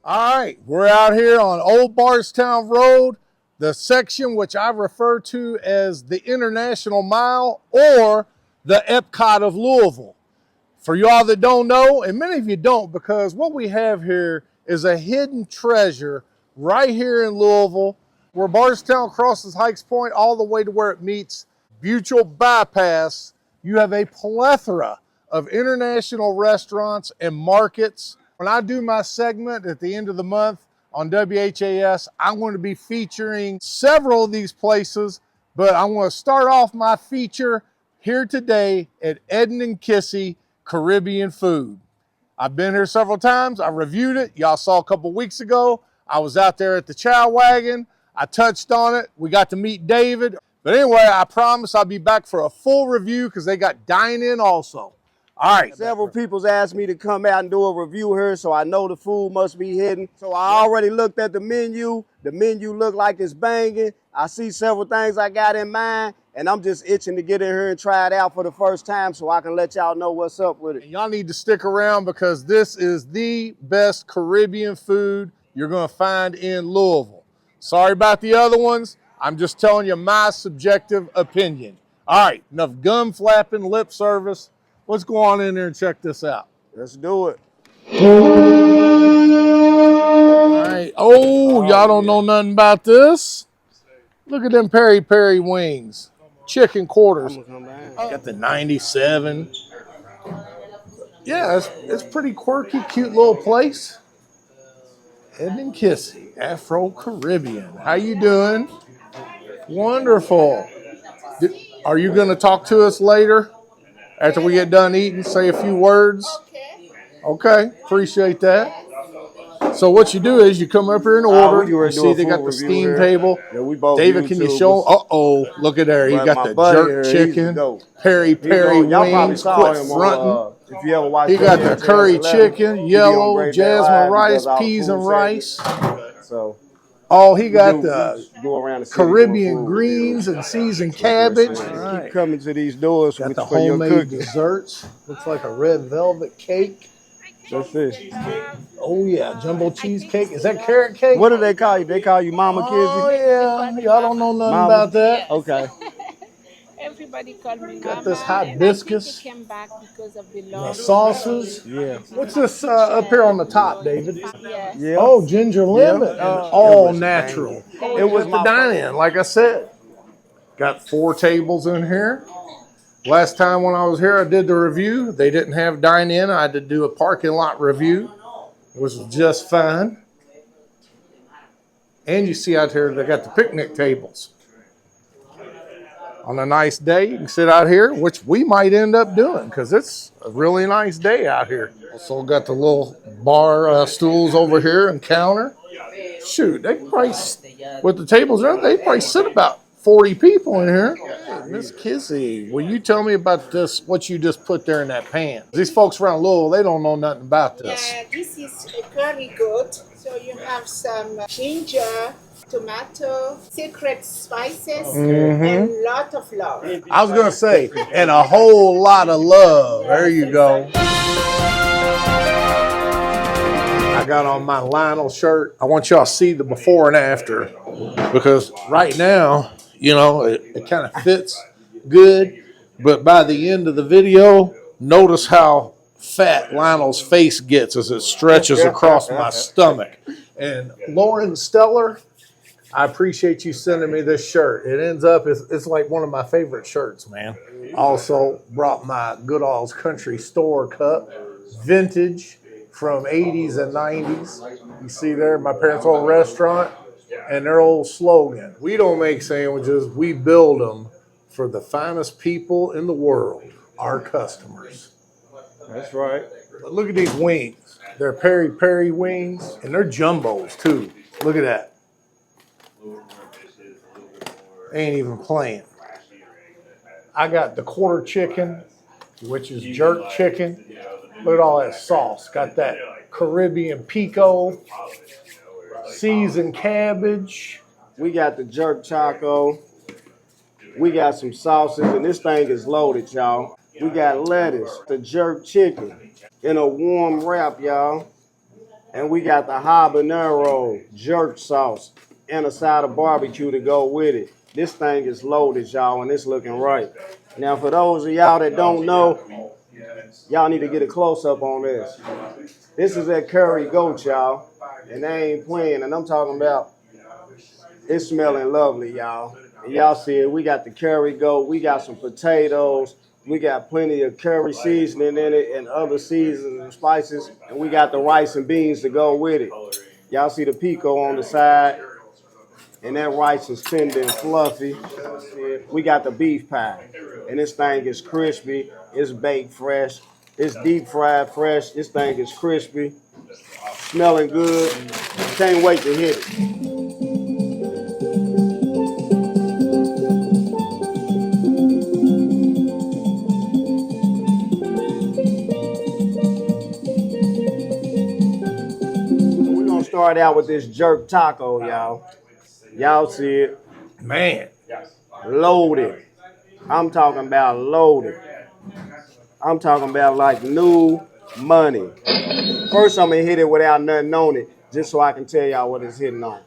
All right, we're out here on Old Bardstown Road, the section which I refer to as the International Mile or the Epcot of Louisville. For y'all that don't know, and many of you don't, because what we have here is a hidden treasure right here in Louisville, where Bardstown crosses Hikes Point all the way to where it meets Butyl Bypass. You have a plethora of international restaurants and markets. When I do my segment at the end of the month on WHAS, I'm going to be featuring several of these places, but I want to start off my feature here today at EDEN KISSI Caribbean Food. I've been here several times. I reviewed it. Y'all saw a couple weeks ago. I was out there at the Chow Wagon. I touched on it. We got to meet David. But anyway, I promise I'll be back for a full review because they got dine-in also. All right. Several people's asked me to come out and do a review here, so I know the food must be hidden. So I already looked at the menu. The menu looked like it's banging. I see several things I got in mind, and I'm just itching to get in here and try it out for the first time so I can let y'all know what's up with it. Y'all need to stick around because this is the best Caribbean food you're going to find in Louisville. Sorry about the other ones. I'm just telling you my subjective opinion. All right, enough gum flapping, lip service. Let's go on in there and check this out. Let's do it. All right. Oh, y'all don't know nothing about this. Look at them peri-peri wings. Chicken quarters. Got the 97. Yeah, it's pretty quirky, cute little place. EDEN KISSI Afro-Caribbean. How you doing? Wonderful. Are you going to talk to us later? After we get done eating, say a few words. Okay, appreciate that. So what you do is you come up here and order. You see they got the steam table. Yeah, we both David, can you show? Uh-oh, look at there. You got the jerk chicken, peri-peri wings, quit fronting. If you ever watch, he got the curry chicken, yellow, jasmine rice, peas and rice. So. Oh, he got the Caribbean greens and seasoned cabbage. Right. Keep coming to these doors. Got the homemade desserts. Looks like a red velvet cake. That's it. Oh, yeah. Jumbo cheesecake. Is that carrot cake? What do they call you? They call you Mama Kizzy? Oh, yeah. Y'all don't know nothing about that? Okay. Everybody called me got Mama, this hibiscus. came back because of the The sauces. Yeah. What's this up here on the top, David? Yes. Yeah. Oh, ginger lemon. All natural. It was the dine-in, like I said. Got 4 tables in here. Last time when I was here, I did the review. They didn't have dine-in. I had to do a parking lot review, which was just fine. And you see out here, they got the picnic tables. On a nice day, you can sit out here, which we might end up doing because it's a really nice day out here. Also got the little bar stools over here and counter. Shoot, they probably, with the tables there, they probably sit about 40 people in here. Hey, Miss Kissy, will you tell me about this, what you just put there in that pan? These folks around Louisville, they don't know nothing about this. Yeah, this is a curry goat. So you have some ginger, tomato, secret spices, and a lot of love. I was going to say, and a whole lot of love. There you go. I got on my Lionel shirt. I want y'all to see the before and after because right now, you know, it kind of fits good. But by the end of the video, notice how fat Lionel's face gets as it stretches across my stomach. And Lauren Stellar, I appreciate you sending me this shirt. It ends up, it's like one of my favorite shirts, man. Also brought my Good All's Country Store cup, vintage from 80s and 90s. You see there, my parents' old restaurant and their old slogan. We don't make sandwiches, we build them for the finest people in the world, our customers. That's right. But look at these wings. They're peri-peri wings, and they're jumbos too. Look at that. Ain't even playing. I got the quarter chicken, which is jerk chicken. Look at all that sauce. Got that Caribbean pico, seasoned cabbage. We got the jerk taco. We got some sauces, and this thing is loaded, y'all. We got lettuce, the jerk chicken in a warm wrap, y'all. And we got the habanero jerk sauce and a side of barbecue to go with it. This thing is loaded, y'all, and it's looking right. Now, for those of y'all that don't know, y'all need to get a close-up on this. This is that curry goat, y'all, and they ain't playing. And I'm talking about it's smelling lovely, y'all. And y'all see it. We got the curry goat. We got some potatoes. We got plenty of curry seasoning in it and other seasons and spices. And we got the rice and beans to go with it. Y'all see the pico on the side. And that rice is tender and fluffy. We got the beef pie. And this thing is crispy. It's baked fresh. It's deep fried fresh. This thing is crispy. Smelling good. Can't wait to hit it. We're going to start out with this jerk taco, y'all. Y'all see it. Man. Loaded. I'm talking about loaded. I'm talking about like new money. First, I'm going to hit it without nothing on it, just so I can tell y'all what it's hitting on.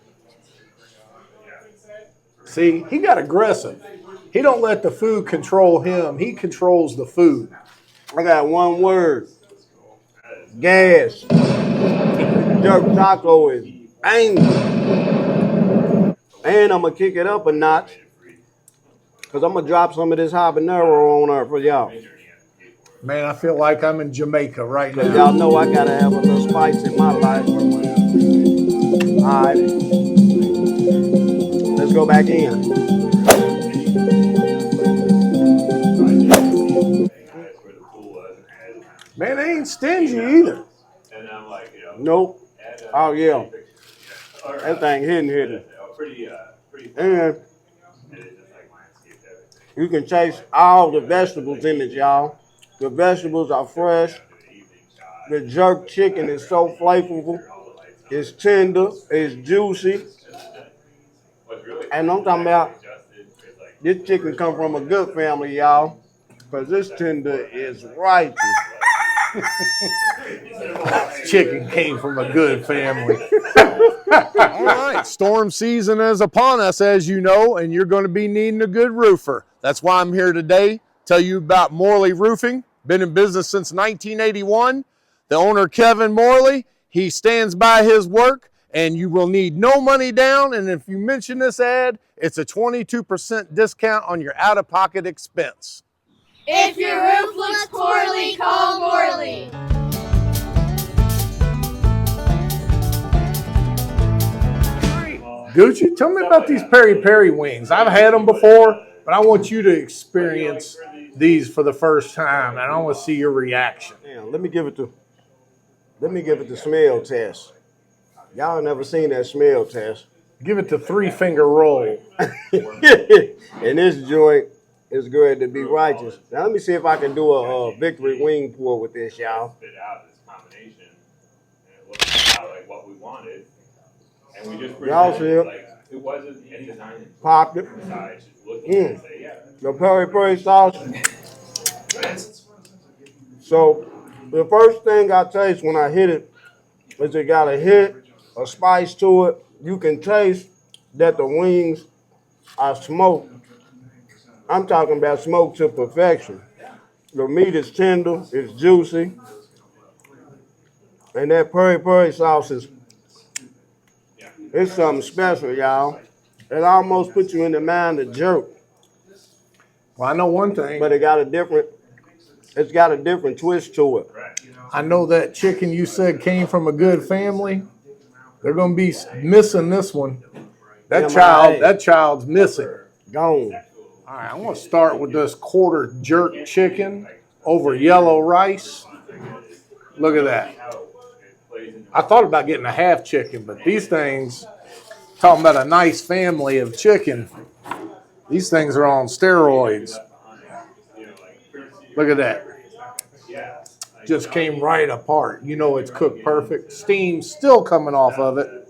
See, he got aggressive. He don't let the food control him. He controls the food. I got one word. Gas. Jerk taco is angry. And I'm going to kick it up a notch because I'm going to drop some of this habanero on her for y'all. Man, I feel like I'm in Jamaica right now. Y'all know I got to have a little spice in my life. All right. Let's go back in. Man, they ain't stingy either. Nope. Oh, yeah. That thing hitting. And you can taste all the vegetables in it, y'all. The vegetables are fresh. The jerk chicken is so flavorful. It's tender. It's juicy. And I'm talking about this chicken come from a good family, y'all. Because this tender is righteous. Chicken came from a good family. All right, storm season is upon us, as you know, and you're going to be needing a good roofer. That's why I'm here today, tell you about Morley Roofing. Been in business since 1981. The owner, Kevin Morley, he stands by his work, and you will need no money down. And if you mention this ad, it's a 22% discount on your out-of-pocket expense. If your roof looks poorly, call Morley. Goochy, tell me about these peri-peri wings. I've had them before, but I want you to experience these for the first time, and I want to see your reaction. Damn, let me give it the smell test. Y'all never seen that smell test. Give it the 3-finger roll. And this joint is good to be righteous. Now let me see if I can do a victory wing pour with this, y'all. Spit out this combination, and it looked out like what we wanted. And we just Y'all see it? Like, it wasn't any design Popped it. besides just looking and say, yeah. The peri-peri sauce. So the first thing I taste when I hit it is it got a hit, a spice to it. You can taste that the wings are smoked. I'm talking about smoked to perfection. The meat is tender, it's juicy. And that peri-peri sauce it's something special, y'all. It almost puts you in the mind of jerk. Well, I know one thing. But it's got a different twist to it. I know that chicken you said came from a good family. They're gonna be missing this one. That child's missing. Gone. All right, I'm gonna start with this quarter jerk chicken over yellow rice. Look at that. I thought about getting a half chicken, but these things, talking about a nice family of chicken, these things are on steroids. Look at that. Just came right apart. You know it's cooked perfect. Steam still coming off of it.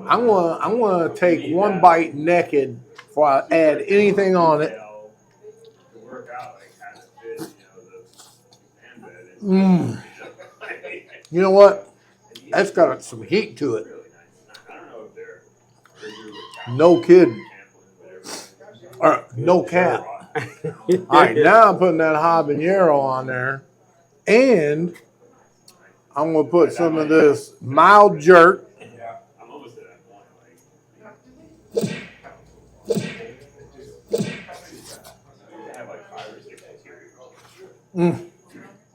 I'm gonna take one bite naked before I add anything on it. You know what? That's got some heat to it. No kidding. No cap. All right, now I'm putting that habanero on there. And I'm going to put some of this mild jerk.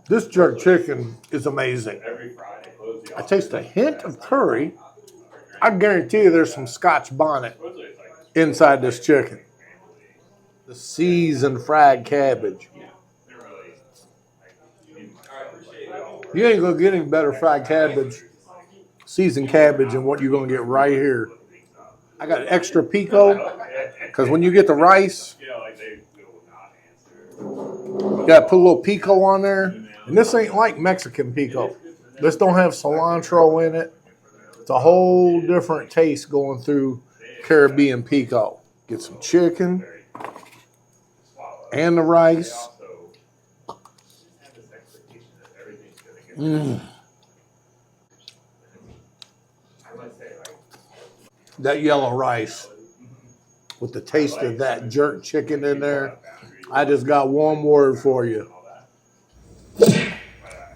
This jerk chicken is amazing. I taste a hint of curry. I guarantee you there's some Scotch bonnet inside this chicken. The seasoned fried cabbage. You ain't gonna get any better fried cabbage, seasoned cabbage, than what you're gonna get right here. I got extra pico, because when you get the rice, you gotta put a little pico on there. And this ain't like Mexican pico. This don't have cilantro in it. It's a whole different taste going through Caribbean pico. Get some chicken and the rice. That yellow rice with the taste of that jerk chicken in there. I just got one word for you.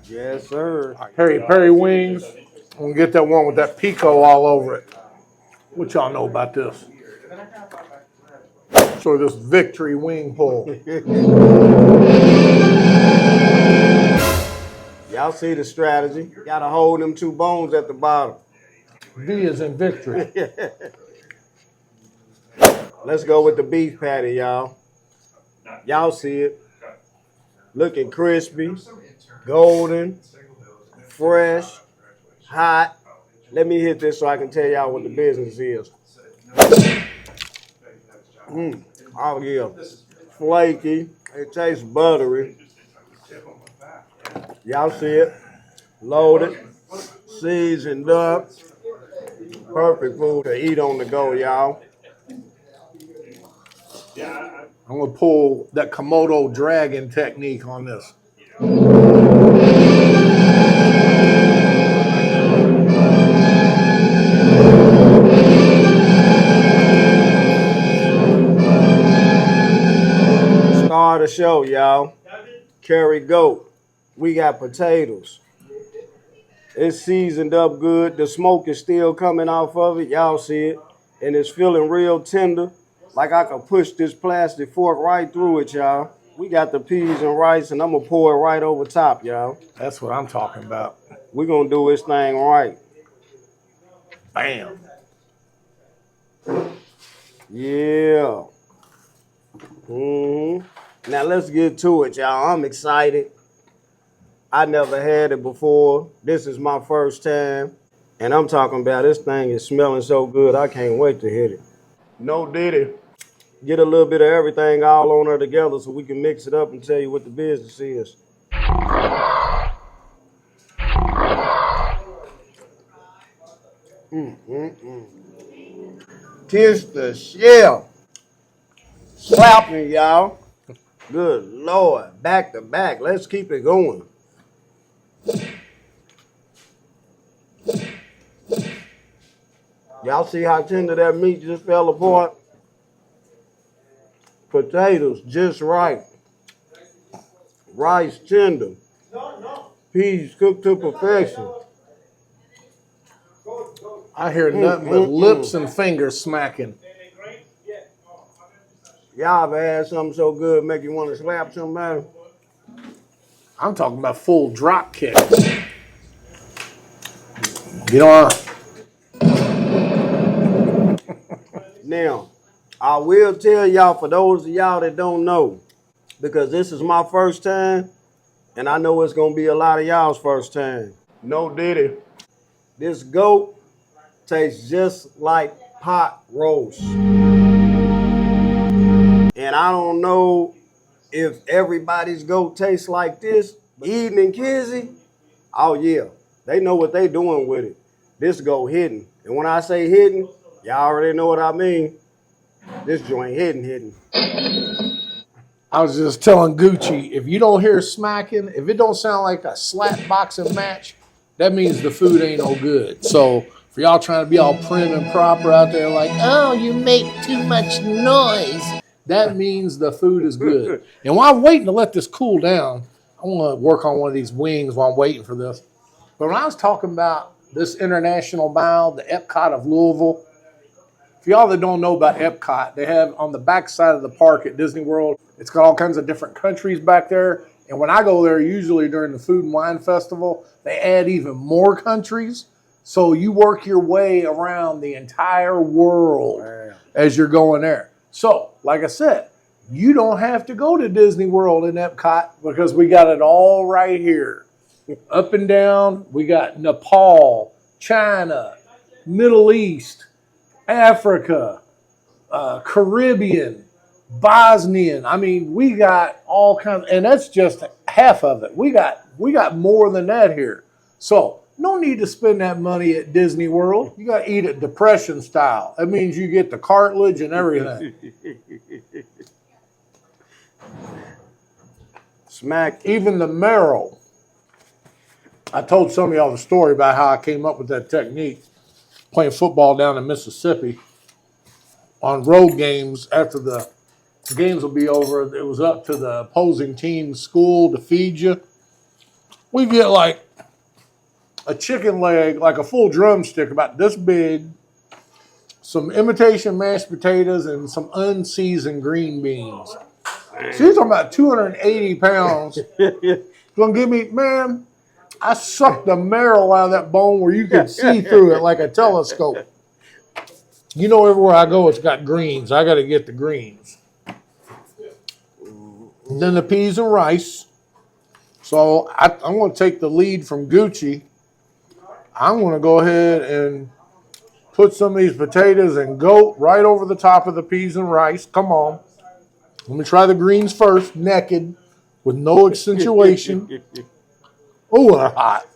Yes, sir. Peri wings. I'm going to get that one with that pico all over it. What y'all know about this? So this victory wing pull. Y'all see the strategy. Gotta hold them two bones at the bottom. V is in victory. Let's go with the beef patty, y'all. Y'all see it. Looking crispy, golden, fresh, hot. Let me hit this so I can tell y'all what the business is. Oh yeah, flaky. It tastes buttery. Y'all see it? Loaded, seasoned up. Perfect food to eat on the go, y'all. I'm going to pull that Komodo dragon technique on this. Star of the show, y'all. Curry goat. We got potatoes. It's seasoned up good. The smoke is still coming off of it. Y'all see it. And it's feeling real tender. Like I could push this plastic fork right through it, y'all. We got the peas and rice, and I'm going to pour it right over top, y'all. That's what I'm talking about. We're going to do this thing right. Bam. Yeah. Now let's get to it, y'all. I'm excited. I never had it before. This is my first time. And I'm talking about this thing is smelling so good, I can't wait to hit it. No diddy. Get a little bit of everything all on her together so we can mix it up and tell you what the business is. Kiss the shell. Slap me, y'all. Good Lord. Back to back. Let's keep it going. Y'all see how tender that meat just fell apart? Potatoes just right. Rice tender. Peas cooked to perfection. I hear nothing but lips and fingers smacking. Y'all ever had something so good make you want to slap somebody? I'm talking about full drop kicks. Get on. Now, I will tell y'all, for those of y'all that don't know, because this is my first time, and I know it's gonna be a lot of y'all's first time. No diddy. This goat tastes just like pot roast. And I don't know if everybody's goat tastes like this. Eden and Kizzy, oh yeah, they know what they doing with it. This goat hidden. And when I say hidden, y'all already know what I mean. This joint hidden. I was just telling Goochy, if you don't hear smacking, if it don't sound like a slap boxing match, that means the food ain't no good. So for y'all trying to be all prim and proper out there like, oh, you make too much noise, that means the food is good. And while I'm waiting to let this cool down, I want to work on one of these wings while I'm waiting for this. But when I was talking about this international mile, the Epcot of Louisville, for y'all that don't know about Epcot, they have on the back side of the park at Disney World, it's got all kinds of different countries back there. And when I go there, usually during the Food and Wine Festival, they add even more countries. So you work your way around the entire world as you're going there. So, like I said, you don't have to go to Disney World in Epcot because we got it all right here. Up and down, we got Nepal, China, Middle East, Africa, Caribbean, Bosnian. I mean, we got all kinds, and that's just half of it. We got more than that here. So no need to spend that money at Disney World. You got to eat it depression style. That means you get the cartilage and everything. Smack. Even the marrow. I told some of y'all the story about how I came up with that technique playing football down in Mississippi on road games. After the games will be over, it was up to the opposing team's school to feed you. We get like a chicken leg, like a full drumstick about this big, some imitation mashed potatoes, and some unseasoned green beans. So you're talking about 280 pounds. Gonna give me, man, I sucked the marrow out of that bone where you could see through it like a telescope. You know, everywhere I go, it's got greens. I got to get the greens. And then the peas and rice. So I'm going to take the lead from Goochy. I'm going to go ahead and put some of these potatoes and goat right over the top of the peas and rice. Come on. Let me try the greens first, naked, with no accentuation. Oh, they're hot.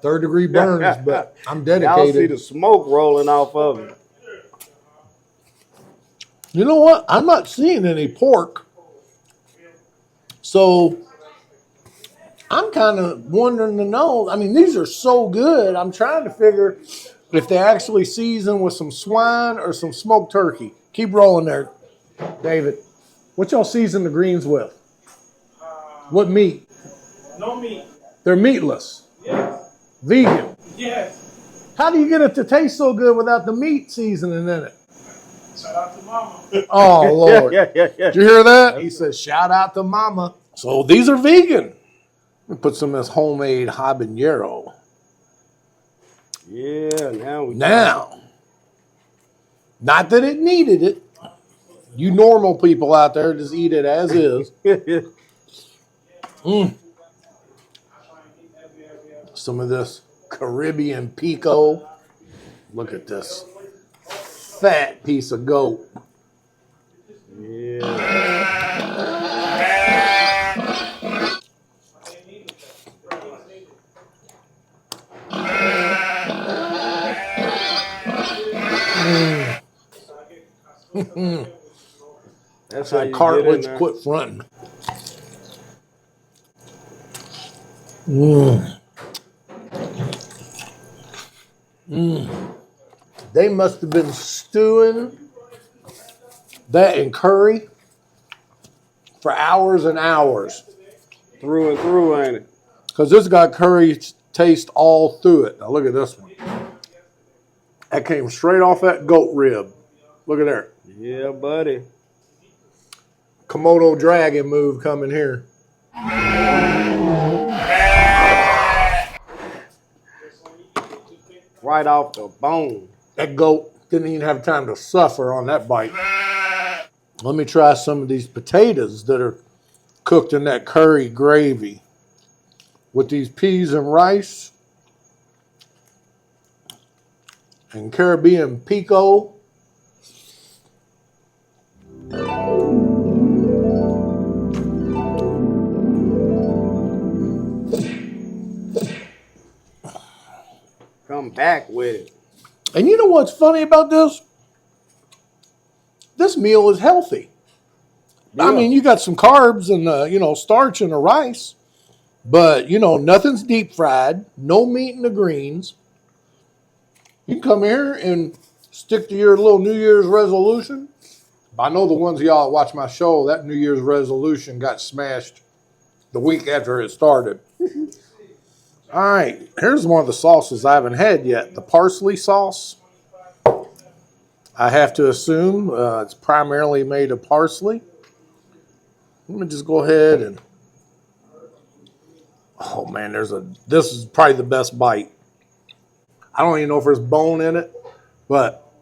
3rd-degree burns, but I'm dedicated. Y'all see the smoke rolling off of it. You know what? I'm not seeing any pork. So I'm kind of wondering to know. I mean, these are so good. I'm trying to figure if they actually season with some swine or some smoked turkey. Keep rolling there, David. What y'all season the greens with? What meat? No meat. They're meatless. Yes. Vegan. Yes. How do you get it to taste so good without the meat seasoning in it? Shout out to Mama. Oh, Lord. Yeah. Did you hear that? He says, shout out to Mama. So these are vegan. We put some of this homemade habanero. Yeah, Now, not that it needed it. You normal people out there just eat it as is. Some of this Caribbean pico. Look at this fat piece of goat. That's how That you cartilage get in there. quit fronting. They must have been stewing that in curry for hours and hours. Through and through, ain't it? Because this got curry taste all through it. Now look at this one. That came straight off that goat rib. Look at there. Yeah, buddy. Komodo dragon move coming here. Right off the bone. That goat didn't even have time to suffer on that bite. Let me try some of these potatoes that are cooked in that curry gravy with these peas and rice and Caribbean pico. Come back with it. And you know what's funny about this? This meal is healthy. Yeah. I mean, you got some carbs and, starch in the rice, but, nothing's deep fried, no meat in the greens. You can come here and stick to your little New Year's resolution. I know the ones of y'all that watch my show, that New Year's resolution got smashed the week after it started. All right, here's one of the sauces I haven't had yet, the parsley sauce. I have to assume it's primarily made of parsley. Let me just go ahead and, oh man, this is probably the best bite. I don't even know if there's bone in it, but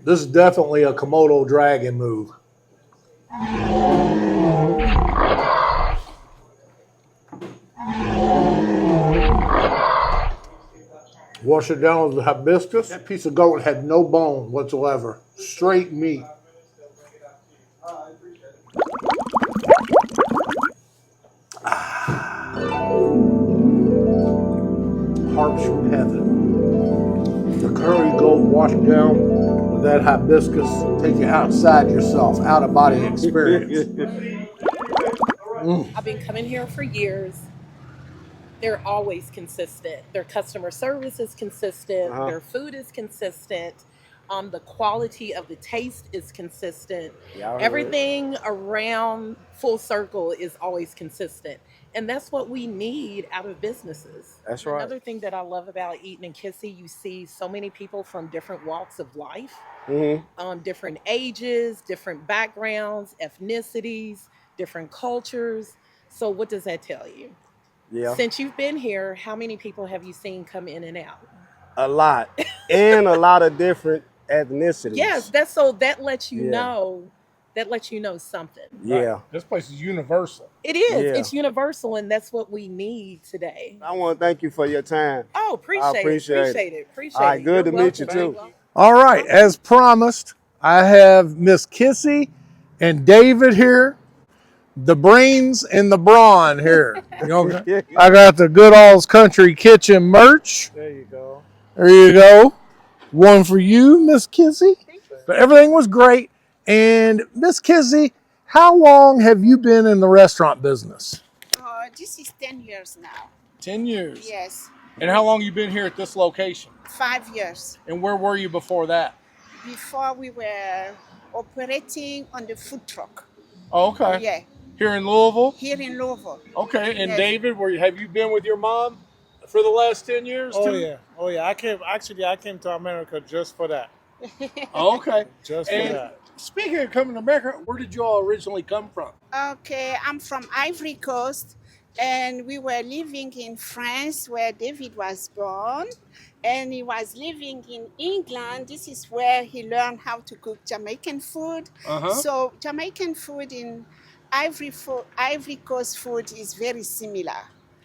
this is definitely a Komodo dragon move. Wash it down with the hibiscus. That piece of goat had no bone whatsoever. Straight meat. Harps from heaven. The curry goat washed down with that hibiscus. Take you outside yourself, out of body experience. I've been coming here for years. They're always consistent. Their customer service is consistent. Their food is consistent. The quality of the taste is consistent. Yeah, Everything around Full Circle is always consistent. And that's what we need out of businesses. That's right. Another thing that I love about EDEN KISSI, you see so many people from different walks of life, different ages, different backgrounds, ethnicities, different cultures. So what does that tell you? Yeah. Since you've been here, how many people have you seen come in and out? A lot. And a lot of different ethnicities. Yes, that lets you know. That lets you know something. Yeah. Right. This place is universal. It is. Yeah. It's universal, and that's what we need today. I want to thank you for your time. Oh, appreciate it. All right, good to meet you You're too. welcome. All right, as promised, I have Miss Kissy and David here. The brains and the brawn here. I got the Good All's Country Kitchen merch. There you go. There you go. One for you, Miss Kissy. But everything was great. And Miss Kissy, how long have you been in the restaurant business? This is 10 years now. 10 years. Yes, And how long you been here at this location? 5 years. And where were you before that? Before we were operating on the food truck. Oh, okay. Yeah, Here in Louisville? here in Louisville. Okay. And Yes. David, have you been with your mom for the last 10 years Oh too? yeah. Oh yeah. I came to America just for that. Oh, okay. Just for And that. speaking of coming to America, where did you all originally come from? Okay, I'm from Ivory Coast, and we were living in France where David was born, and he was living in England. This is where he learned how to cook Jamaican food. So Jamaican food in Ivory Coast food is very similar.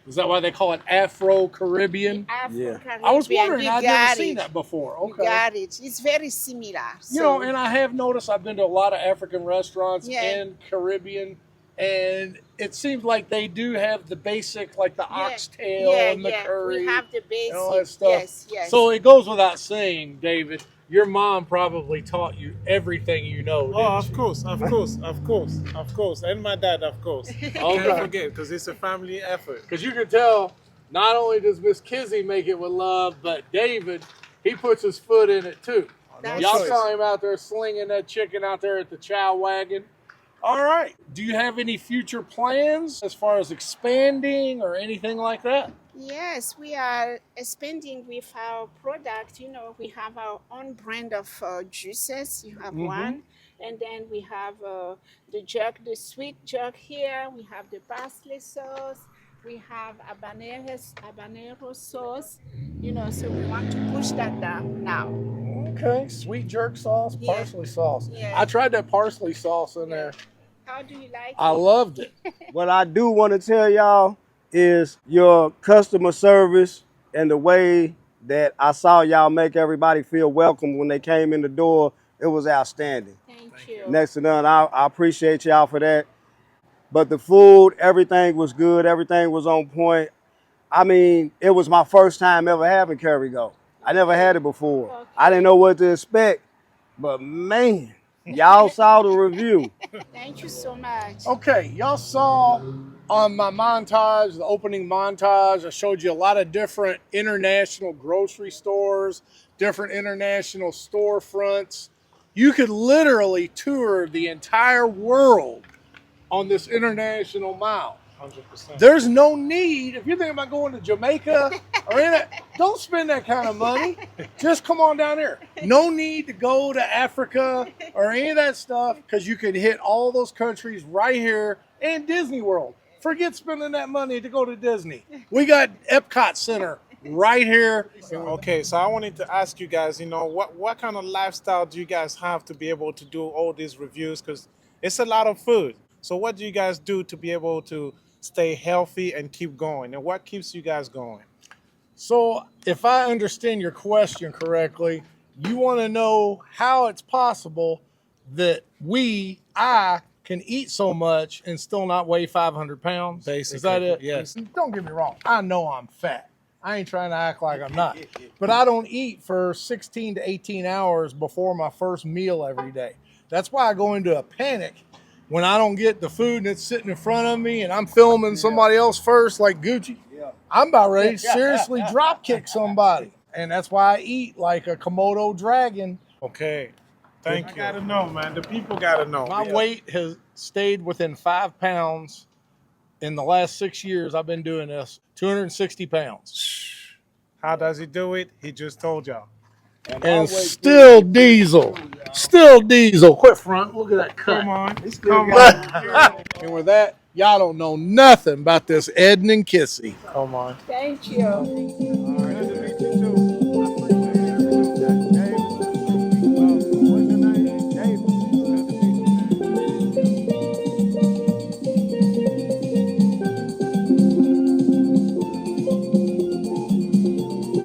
Is that why they call it Afro-Caribbean? Afro-Caribbean. I was wondering, You I'd got never it. seen that before. You Okay. got it. It's very similar. You know, and I have noticed, I've been to a lot of African restaurants Yeah. and Caribbean, and it seems like they do have the basic, like the oxtail and the curry. We have the basic. and all that stuff. Yes, yes. So it goes without saying, David, your mom probably taught you everything you know, didn't Oh, she? of course, and my dad, of course. Can't Okay. forget, because it's a family effort. Because you can tell, not only does Miss Kizzy make it with love, but David, he puts his foot in it too. That's Y'all choice. saw him out there slinging that chicken out there at the chow wagon. All right. Do you have any future plans as far as expanding or anything like that? Yes, we are expanding with our product. You know, we have our own brand of juices. You have one. And then we have the jerk, the sweet jerk here. We have the parsley sauce. We have habanero sauce. You know, so we want to push that down now. Okay, sweet jerk sauce, Yeah. parsley sauce. Yeah. I tried that parsley sauce in there. How do you like I it? loved it. What I do want to tell y'all is your customer service and the way that I saw y'all make everybody feel welcome when they came in the door, it was outstanding. Thank you. Next to none, I appreciate y'all for that. But the food, everything was good. Everything was on point. I mean, it was my first time ever having curry goat. I never had it before. Okay. I didn't know what to expect. But man, y'all saw the review. Thank you so much. Okay, y'all saw on my montage, the opening montage, I showed you a lot of different international grocery stores, different international storefronts. You could literally tour the entire world on this international mile. 100%. There's no need, if you're thinking about going to Jamaica or in it, don't spend that kind of money. Just come on down here. No need to go to Africa or any of that stuff because you can hit all those countries right here and Disney World. Forget spending that money to go to Disney. We got Epcot Center right here. Okay, so I wanted to ask you guys, you know, what kind of lifestyle do you guys have to be able to do all these reviews? Because it's a lot of food. So what do you guys do to be able to stay healthy and keep going? And what keeps you guys going? So if I understand your question correctly, you want to know how it's possible that I can eat so much and still not weigh 500 pounds? Basically, Is that it? yes. Don't get me wrong. I know I'm fat. I ain't trying to act like I'm not. But I don't eat for 16 to 18 hours before my first meal every day. That's why I go into a panic when I don't get the food and it's sitting in front of me and I'm filming somebody else first, like Goochy. I'm about ready to seriously drop kick somebody. And that's why I eat like a Komodo dragon. Okay, thank you. I gotta know, man. The people gotta know. My weight has stayed within 5 pounds in the last 6 years I've been doing this, 260 pounds. How does he do it? He just told y'all. And still diesel. Still diesel. Quit front. Look at that cut. Come on. Come on. And with that, y'all don't know nothing about this EDEN KISSI. Come on. Thank you.